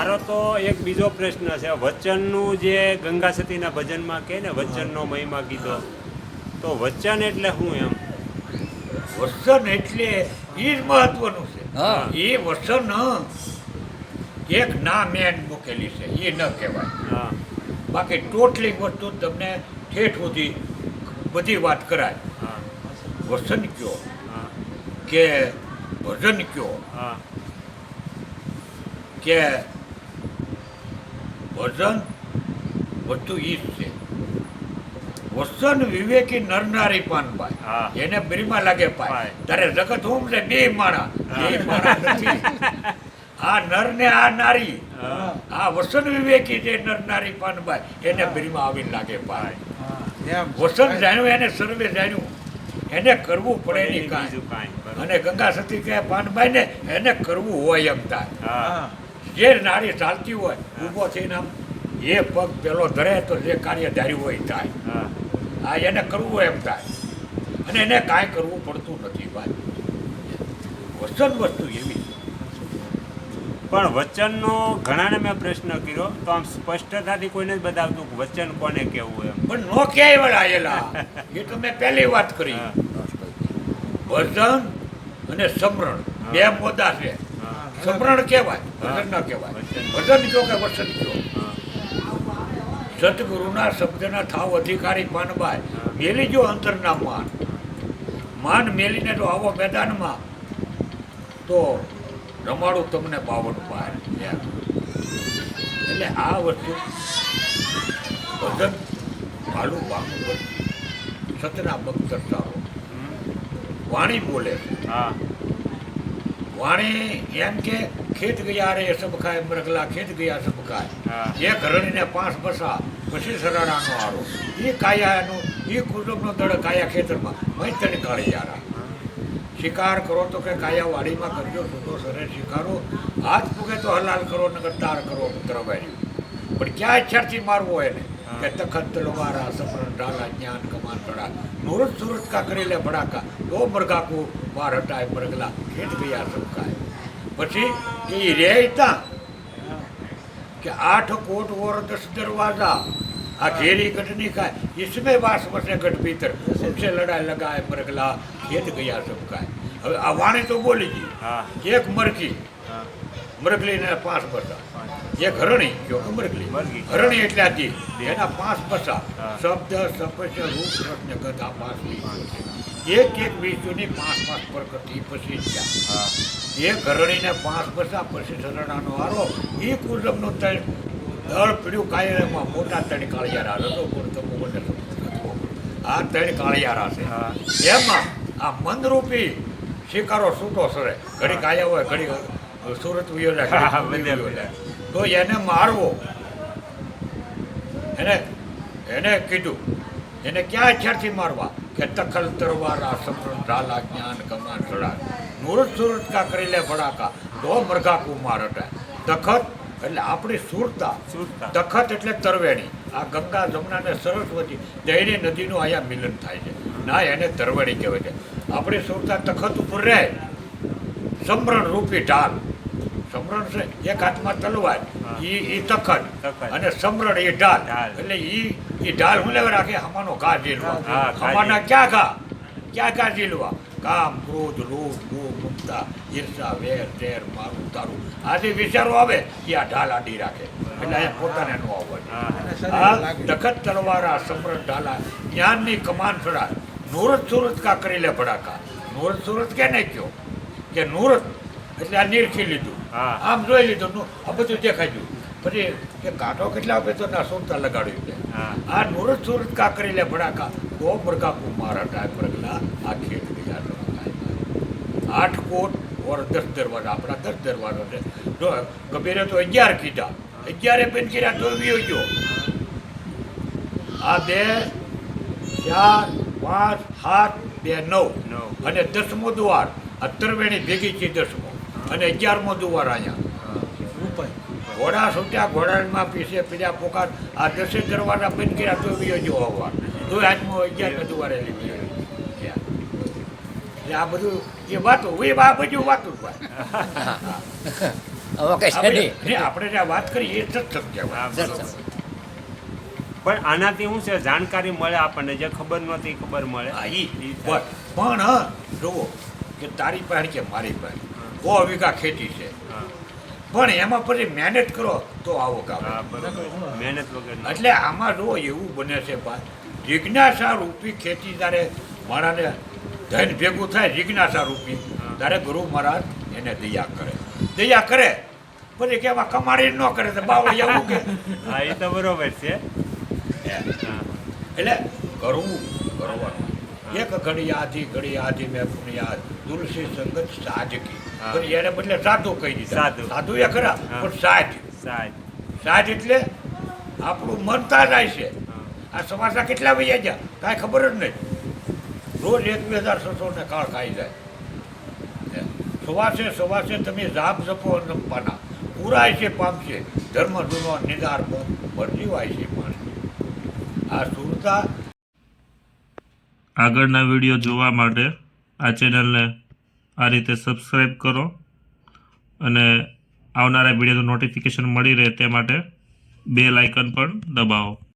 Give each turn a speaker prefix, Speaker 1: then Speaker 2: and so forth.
Speaker 1: મારો તો એક બીજો પ્રશ્ન છે, વચનનું જે ગંગા સતીના ભજનમાં કહે ને વચનનો મહિમા કીધો, તો વચન એટલે શું એમ?
Speaker 2: વસન એટલે એ જ મહત્વનું છે.
Speaker 3: હા.
Speaker 2: એ વસન એક ના મેન મૂકેલી છે એ ન કહેવાય.
Speaker 1: હા
Speaker 2: બાકી ટોટલી વસ્તુ તમને ઠેઠ સુધી બધી વાત કરાય.
Speaker 1: હા
Speaker 2: વસન કયો
Speaker 1: હા
Speaker 2: કે ભજન કયો
Speaker 1: હા
Speaker 2: કે ભજન વસ્તુ ઈ જ છે. વસન વિવેકી નરનારી પાનભાઈ
Speaker 1: હા.
Speaker 2: એને બરીમાં લાગે પાય
Speaker 1: પાય.
Speaker 2: તારે જગત હું છે બે માણા બે માણા નથી. આ નર ને આ નારી
Speaker 1: હા.
Speaker 2: આ વસન વિવેકી જે નરનારી પાનભાઈ એને બરીમાં આવીને લાગે પાય. વસન જાણ્યું એને સર્વે જાણ્યું એને કરવું પડે નહીં કાંઈ.
Speaker 1: બીજું કાંઈ બરોબર.
Speaker 2: અને ગંગા સતી કહે પાનભાઈ ને એને કરવું હોય એમ થાય.
Speaker 1: હા
Speaker 2: જે નારી ચાલતી હોય ઊભો થઈને આમ એ પગ પેલો ધરે તો જે કાર્ય ધાર્યું હોય એ થાય.
Speaker 1: હા
Speaker 2: આ એને કરવું એમ થાય અને એને કાંઈ કરવું પડતું નથી ભાઈ. વચન વસ્તુ એવી છે.
Speaker 1: પણ વચનનો ઘણાને મેં પ્રશ્ન કર્યો તો આમ સ્પષ્ટતાથી કોઈને જ બતાવતું કે વચન કોને કહેવું એમ.
Speaker 2: પણ નો ક્યાંય વળા એલા એ તો મેં પહેલી વાત કરી.
Speaker 1: હા.
Speaker 2: ભજન અને સમરણ બે મોદા છે.
Speaker 1: હા.
Speaker 2: સમરણ કહેવાય
Speaker 1: હા.
Speaker 2: ભજન ન કહેવાય.
Speaker 1: વચન.
Speaker 2: ભજન કયો કે વચન કયો.
Speaker 1: હા.
Speaker 2: સદગુરુના શબ્દના થાવ અધિકારી પાનભાઈ
Speaker 1: હા.
Speaker 2: મેલી જો અંતરના માન મેલીને તો આવો મેદાનમાં તો રમાડું તમને 52 પાર એમ. એટલે આ વસ્તુ ભજન ભાલું ભાંગું ભજન સતના બખ્તર સારો વાણી બોલે છે.
Speaker 1: હા
Speaker 2: વાણી એમ કે ખેત ગયા રે સબ ખાય મરગલા ખેત ગયા સબ ખાય.
Speaker 1: હા.
Speaker 2: એ ઘરણીને 5 બસા પછી સરાડાનો આરો એ કાયાનું એ કુટુંબનો દડ કાયા ખેતરમાં મૈતણી કાળી યારા. શિકાર કરો તો કે કાયા વાડીમાં કરજો સુધો સરે શિકારો હાથ પૂગે તો હલાલ કરો નગર તાર કરો તરવારી. પણ ક્યાં ઈચ્છાથી મારવો હોય ને કે તખત તલવારા સપરણ ઢાલા જ્ઞાન કમાન કડા નૂરત સુરત કા કરી લે ભડાકા દો મરઘા કો વાર હટાય મરગલા ખેત ગયા સબકાય. પછી એ રે તા कि 8 कोट और 10 दरवाजा आ घेरी गठनी का इसमें वास बसे गठ भीतर उनसे लड़ाई लगाए मरगला खेत गया सबका. હવે આ વાણી તો બોલી ગઈ.
Speaker 1: હા
Speaker 2: એક મરઘી
Speaker 1: હા
Speaker 2: મરગલી ને 5 બસા. એક હરણી જો કે મરગલી
Speaker 1: મરઘી.
Speaker 2: હરણી એટલે આજી એના 5 બસા.
Speaker 1: હા.
Speaker 2: શબ્દ સપશ રૂપ રત્ન ગદા 5 વિષયો. એક વિષયોની 5 પ્રકૃતિ પછી ગયા.
Speaker 1: હા
Speaker 2: એ ઘરણીને 5 બસા પછી સરણાનો હારો એ કુટુંબનો દળ પીડ્યું કાયરમાં મોટા 3 કાળિયારા રસો પડતો મોગને આ 3 કાળિયારા છે.
Speaker 1: હા.
Speaker 2: એમાં આ મનરૂપી શિકારો છૂટો સરે ઘડી કાયા હોય ઘડી સુરત
Speaker 1: હા,
Speaker 2: વિયો
Speaker 1: બધે
Speaker 2: જાય તો એને મારવો એને કીધું એને ક્યાં ઈચ્છાથી મારવા કે તખલ તરવારા સમરણ ઢાલા જ્ઞાન કમાન સડા નૂરત સુરત કા કરી લે ભડાકા દો મરઘા કુમાર હતા. તખત એટલે આપણી સુરતા.
Speaker 1: સુરતા.
Speaker 2: તખત એટલે તરવેણી. આ ગંગા જમુના ને સરસ્વતી દૈની નદીનું અહીંયા મિલન થાય છે ના એને તરવેણી કહેવાય છે. આપણી સુરતા તખત ઉપર રહે સમરણ રૂપી ઢાલ. સમરણ છે એક હાથમાં તલવાર
Speaker 1: હા.
Speaker 2: ઈ તખત
Speaker 1: તખત.
Speaker 2: અને સમરણ એ ઢાલ
Speaker 1: ઢાલ.
Speaker 2: એટલે ઈ ઢાલ હું લેવા રાખે હમાનો ઘા ઝીલવા.
Speaker 1: હા, ઘા
Speaker 2: હમાના ક્યાં ઘા ઝીલવા કામ ક્રોધ લોભ મોહ મમતા ઈર્ષા વેર ઝેર મારું તારું આ જે વિચારો આવે એ આ ઢાલ આડી રાખે એટલે અહીંયા પોતાને નો આવવા. આ તખત તલવારા સમરણ ઢાલા જ્ઞાનની કમાન ફળા નૂરત સુરત કા કરી લે ભડાકા. નૂરત સુરત કેને કયો કે નૂરત એટલે આ નીરખી લીધું.
Speaker 1: હા.
Speaker 2: આમ જોઈ લીધું આ બધું દેખાઈ ગયું. પછી કે કાંટો કેટલા આપે તો ના સોમતા લગાડ્યું છે.
Speaker 1: હા.
Speaker 2: આ નૂરત સુરત કા કરી લે ભડાકા દો મરઘા કુમાર હટાય મરગલા આ ખેત ગયા સબકાય. 8 કોટ ઓર 10 દરવાજા આપણા 10 દરવાજા છે. જો કબીરે તો 11 કીધા 11 પેન કર્યા તો વિયો ગયો. આ 2 4 5 7 2 9
Speaker 1: નવ.
Speaker 2: અને 10મો દ્વાર આ તરવેણી ભેગી છે 10મો અને 11મો દ્વાર અહીંયા ઘોડા છૂટ્યા ઘોડામાં પીસે પીડા પોકાર આ 10 દરવાજા બંધ કર્યા તો વિયો જો આવવા તો આજમાં 11 દ્વારે લીધી. એટલે આ બધું એ વાતો આ બધું વાતું ભાઈ.
Speaker 3: હવે કઈ છે નહીં.
Speaker 2: અને આપણે જે વાત કરી એ સત્સંગ કહેવાય.
Speaker 1: હા, બરોબર. પણ આનાથી શું છે જાણકારી મળે આપણને, જે ખબર નહોતી એ ખબર મળે.
Speaker 2: હા, ઈ
Speaker 1: ઈ
Speaker 2: બસ. પણ જુઓ કે તારી પાસે કે મારી પાસે 100 વીઘા ખેતી છે,
Speaker 1: હા,
Speaker 2: પણ એમાં પછી મહેનત કરો તો આવક આવે.
Speaker 1: હા, બરોબર. મહેનત વગર
Speaker 2: એટલે આમાં જો એવું બને છે ભાઈ, જિજ્ઞાસા રૂપી ખેતી તારે માણાને ધન ભેગું થાય, જિજ્ઞાસા રૂપી
Speaker 1: હા.
Speaker 2: તારે ગુરુ મહારાજ એને દયા કરે પછી કે એમાં કમાડી ન કરે તો બાવળિયા મૂકે.
Speaker 1: હા, એ તો બરોબર છે.
Speaker 2: એમ.
Speaker 1: હા,
Speaker 2: એટલે કરવાનું એક ઘડી આધી મેં પુણ્યા તુલસી સંગત સાજકી,
Speaker 1: હા.
Speaker 2: પણ એને બદલે સાધુ કહી દીધા.
Speaker 1: સાધુ.
Speaker 2: સાધુ એ ખરા,
Speaker 1: હા.
Speaker 2: પણ સાજ
Speaker 1: સાચ.
Speaker 2: એટલે આપણું મનતા જાય છે.
Speaker 1: હા,
Speaker 2: આ સમાસા કેટલા વૈયા ગયા કાંઈ ખબર જ નહીં. રોજ 1,2600 ને કાળ ખાઈ જાય. સવાસે તમે જાપ જપો રમવાના, પુરાય છે પામશે ધર્મ જૂનો નિદાર મરજીવાય છે પાણી. આ સુરતા
Speaker 4: આગળના વિડીયો જોવા માટે આ ચેનલને આ રીતે સબસ્ક્રાઈબ કરો અને આવનારા વિડીયોનું નોટિફિકેશન મળી રહે તે માટે બેલ આઇકન પણ દબાવો.